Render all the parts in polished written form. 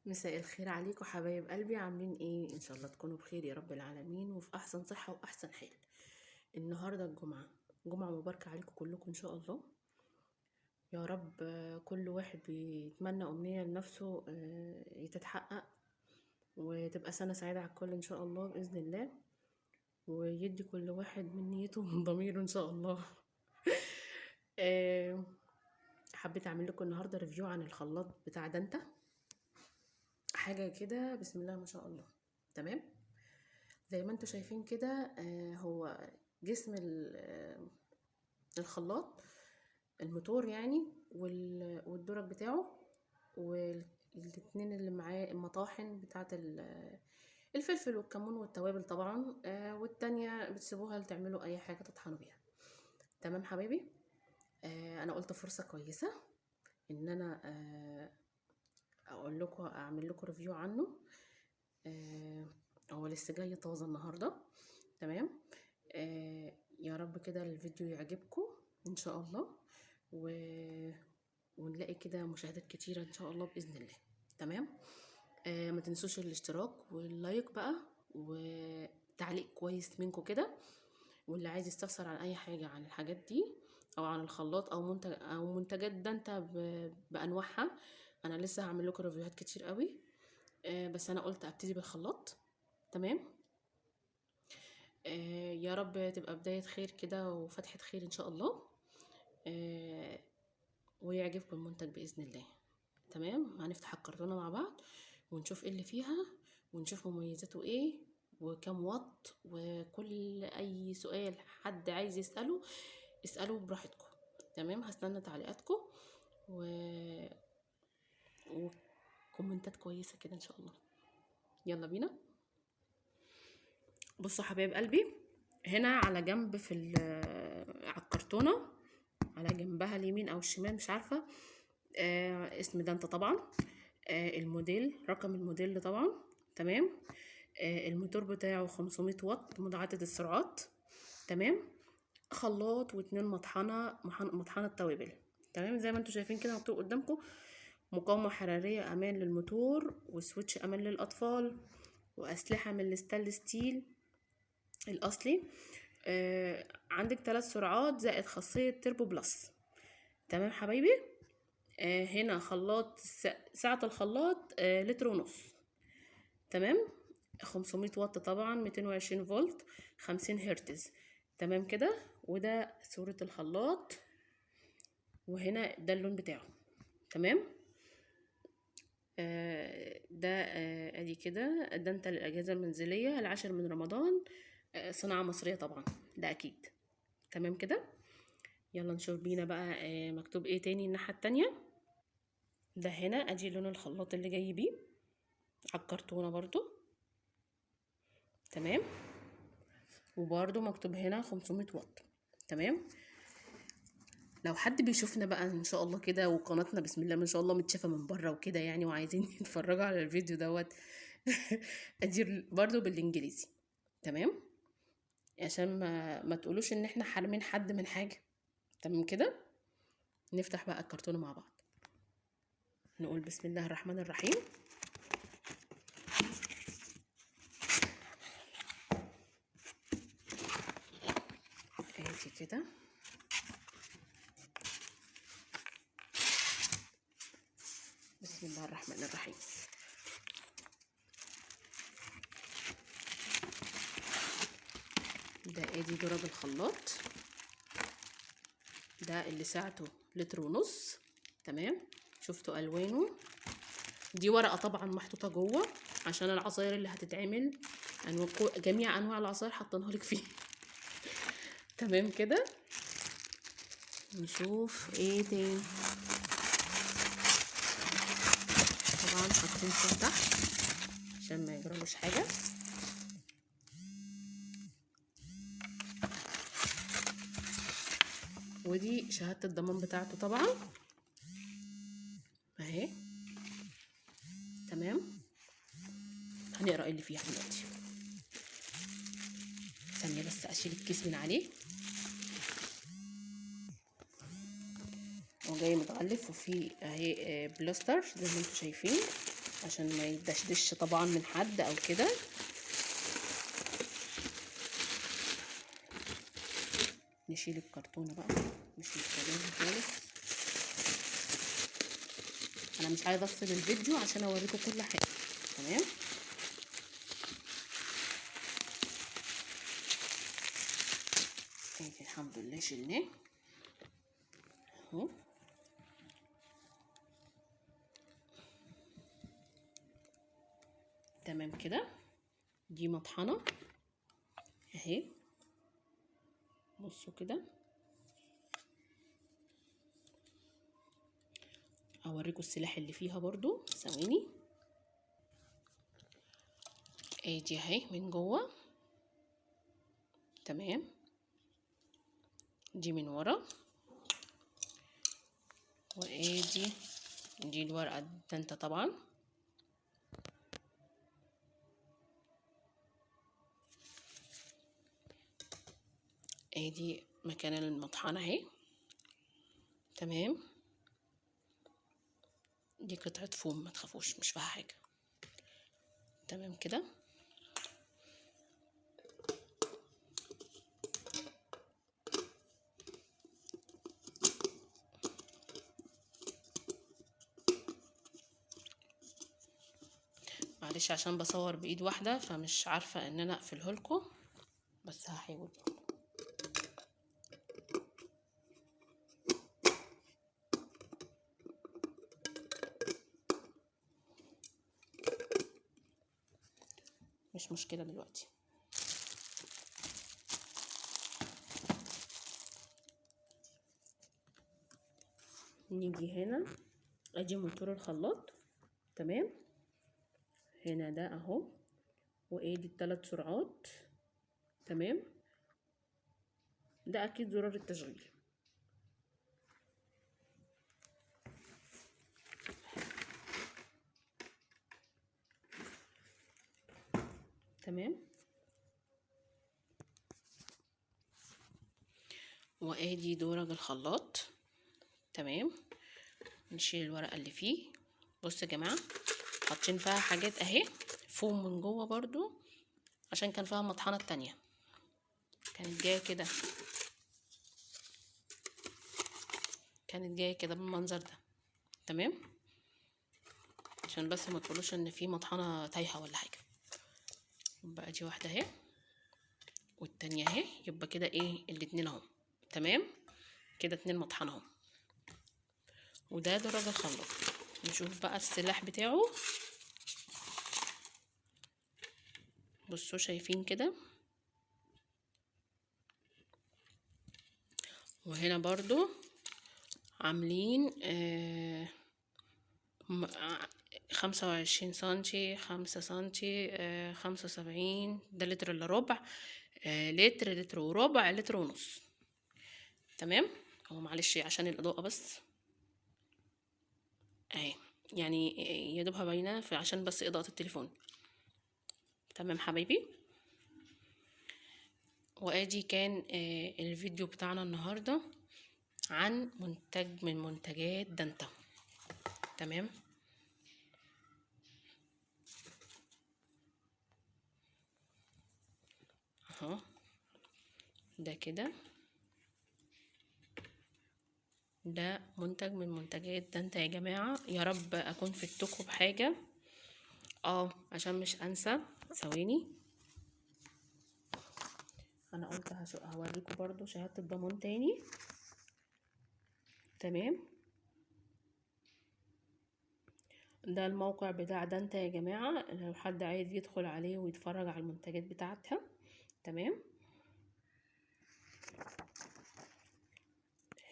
مساء الخير عليكم حبايب قلبي، عاملين ايه؟ ان شاء الله تكونوا بخير يا رب العالمين وفي احسن صحة واحسن حال. النهاردة الجمعة، جمعة مباركة عليكم كلكم ان شاء الله. يا رب كل واحد بيتمنى امنية لنفسه تتحقق، وتبقى سنة سعيدة على الكل ان شاء الله بإذن الله، ويدي كل واحد من نيته من ضميره ان شاء الله. آه، حبيت اعمل لكم النهاردة ريفيو عن الخلاط بتاع دانتا. حاجة كده بسم الله ما شاء الله. تمام، زي ما انتوا شايفين كده. هو جسم الخلاط، الموتور يعني، والدرج بتاعه، والاتنين اللي معاه المطاحن بتاعه الفلفل والكمون والتوابل طبعا. والتانية بتسيبوها لتعملوا اي حاجة تطحنوا بيها. تمام حبايبي. انا قلت فرصة كويسة ان انا اقول لكم، اعمل لكم ريفيو عنه. هو لسه جاي طازه النهارده. تمام. يا رب كده الفيديو يعجبكم ان شاء الله، ونلاقي كده مشاهدات كتيره ان شاء الله باذن الله. تمام. ما تنسوش الاشتراك واللايك بقى، وتعليق كويس منكم كده. واللي عايز يستفسر عن اي حاجه عن الحاجات دي، او عن الخلاط، او منتجات دانتا بانواعها، انا لسه هعمل لكم ريفيوهات كتير قوي. بس انا قلت ابتدي بالخلاط. تمام. يا رب تبقى بداية خير كده وفتحة خير ان شاء الله. ويعجبكم المنتج بإذن الله. تمام. هنفتح الكرتونة مع بعض ونشوف ايه اللي فيها، ونشوف مميزاته ايه، وكم واط، وكل اي سؤال حد عايز يسأله اسألوا براحتكم. تمام. هستنى تعليقاتكم وكومنتات كويسة كده ان شاء الله. يلا بينا. بصوا حبايب قلبي، هنا على جنب على الكرتونة، على جنبها اليمين او الشمال مش عارفة، اسم دانتا طبعا، الموديل، رقم الموديل طبعا. تمام. الموتور بتاعه 500 واط متعدد السرعات. تمام. خلاط واتنين مطحنة توابل. تمام. زي ما انتوا شايفين كده مكتوب قدامكم: مقاومة حرارية، امان للموتور، وسويتش امان للاطفال، واسلحة من الستانلس ستيل الاصلي. عندك 3 سرعات زائد خاصية تربو بلس. تمام حبايبي. هنا خلاط، سعة الخلاط لتر ونص. تمام. 500 واط طبعا، 220 فولت، 50 هرتز. تمام كده. وده صورة الخلاط، وهنا ده اللون بتاعه. تمام. ده ادي كده دانتا للأجهزة المنزلية، العاشر من رمضان، صناعة مصرية طبعا، ده اكيد. تمام كده. يلا نشوف بينا بقى مكتوب ايه تاني الناحية التانية. ده هنا ادي لون الخلاط اللي جاي بيه على الكرتونة برضو. تمام. وبرضو مكتوب هنا 500 واط. تمام. لو حد بيشوفنا بقى ان شاء الله كده، وقناتنا بسم الله ما شاء الله متشافة من بره وكده يعني، وعايزين يتفرجوا على الفيديو دوت ادي برضو بالانجليزي. تمام. عشان ما تقولوش ان احنا حارمين حد من حاجة. تمام كده. نفتح بقى الكرتونة مع بعض، نقول بسم الله الرحمن الرحيم. ادي كده. بسم الله الرحمن الرحيم. ده ادي درج الخلاط، ده اللي سعته لتر ونص. تمام. شفتوا الوانه. دي ورقه طبعا محطوطه جوه عشان العصاير اللي هتتعمل، جميع انواع العصاير حاطينها لك فيه. تمام كده. نشوف ايه تاني. طبعا حاطين فيه تحت عشان ما يجرالوش حاجه. ودي شهاده الضمان بتاعته طبعا اهي. تمام. هنقرا ايه اللي فيها دلوقتي. ثانيه بس اشيل الكيس من عليه. هو جاي متغلف وفيه اهي بلاستر زي ما انتوا شايفين. عشان ما يدشدش طبعا من حد او كده. نشيل الكرتونه بقى، مش محتاجينها خالص. انا مش عايزه افصل الفيديو عشان اوريكم كل حاجه. تمام. ادي الحمد لله شلناه اهو. تمام كده. دي مطحنه اهي، بصوا كده. اوريكم السلاح اللي فيها برضو، ثواني. ادي اهي من جوه. تمام. دي من ورا، وادي دي الورقه الدنتة طبعا. ادي مكان المطحنه اهي. تمام. دي قطعه فوم، ما تخافوش مش فيها حاجه. تمام كده. معلش عشان بصور بايد واحده فمش عارفه ان انا اقفله لكم، بس هحاول. مش مشكله دلوقتي. نيجي هنا، ادي موتور الخلاط. تمام. هنا ده اهو، وادي الثلاث سرعات. تمام. ده اكيد زرار التشغيل. تمام. وادي درج الخلاط. تمام. نشيل الورقه اللي فيه. بصوا يا جماعه، حاطين فيها حاجات اهي، فوم من جوه برضو، عشان كان فيها المطحنه التانية كانت جايه كده، بالمنظر ده. تمام. عشان بس ما تقولوش ان في مطحنه تايهه ولا حاجه. يبقى دي واحده اهي والتانية اهي، يبقى كده ايه الاتنين اهو. تمام كده 2 مطحنه اهو. وده درج الخلاط. نشوف بقى السلاح بتاعه. بصوا شايفين كده. وهنا برضو عاملين 25 سنتي، 5 سنتي، 75. ده لتر الا ربع، لتر، لتر وربع، لتر ونص. تمام. هو معلش عشان الاضاءة بس اهي، يعني يا دوبها باينه عشان بس اضاءة التليفون. تمام حبايبي. وادي كان الفيديو بتاعنا النهارده عن منتج من منتجات دانتا. تمام. اهو ده كده، ده منتج من منتجات دانتا يا جماعه. يا رب اكون فدتكم بحاجه. عشان مش انسى، ثواني. انا قلت هوريكم برضو شهاده الضمان تاني. تمام. ده الموقع بتاع دانتا يا جماعه، لو حد عايز يدخل عليه ويتفرج على المنتجات بتاعتها. تمام.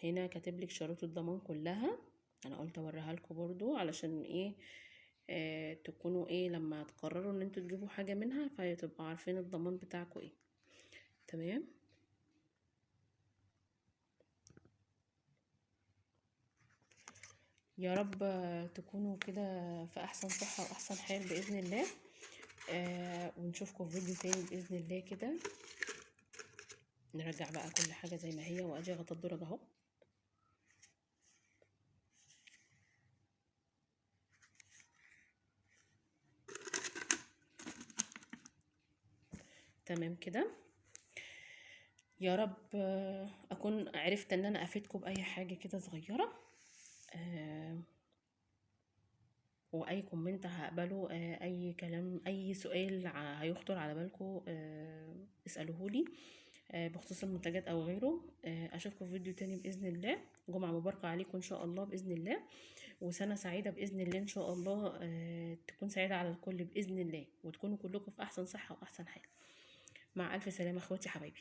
هنا كاتب لك شروط الضمان كلها. انا قلت اوريها لكم برضو علشان ايه، تكونوا ايه لما تقرروا ان انتوا تجيبوا حاجه منها فتبقوا عارفين الضمان بتاعكم ايه. تمام. يا رب تكونوا كده في احسن صحه واحسن حال باذن الله. ونشوفكم في فيديو تاني باذن الله كده. نرجع بقى كل حاجه زي ما هي، واجي غطا الدرج اهو. تمام كده. يا رب اكون عرفت ان انا افيدكم باي حاجه كده صغيره. واي كومنت هقبله، اي كلام، اي سؤال هيخطر على بالكم اسالوهولي بخصوص المنتجات او غيره. اشوفكم في فيديو تاني باذن الله. جمعه مباركه عليكم ان شاء الله باذن الله، وسنه سعيده باذن الله ان شاء الله. تكون سعيده على الكل باذن الله، وتكونوا كلكم في احسن صحه واحسن حال. مع الف سلامه اخواتي حبايبي.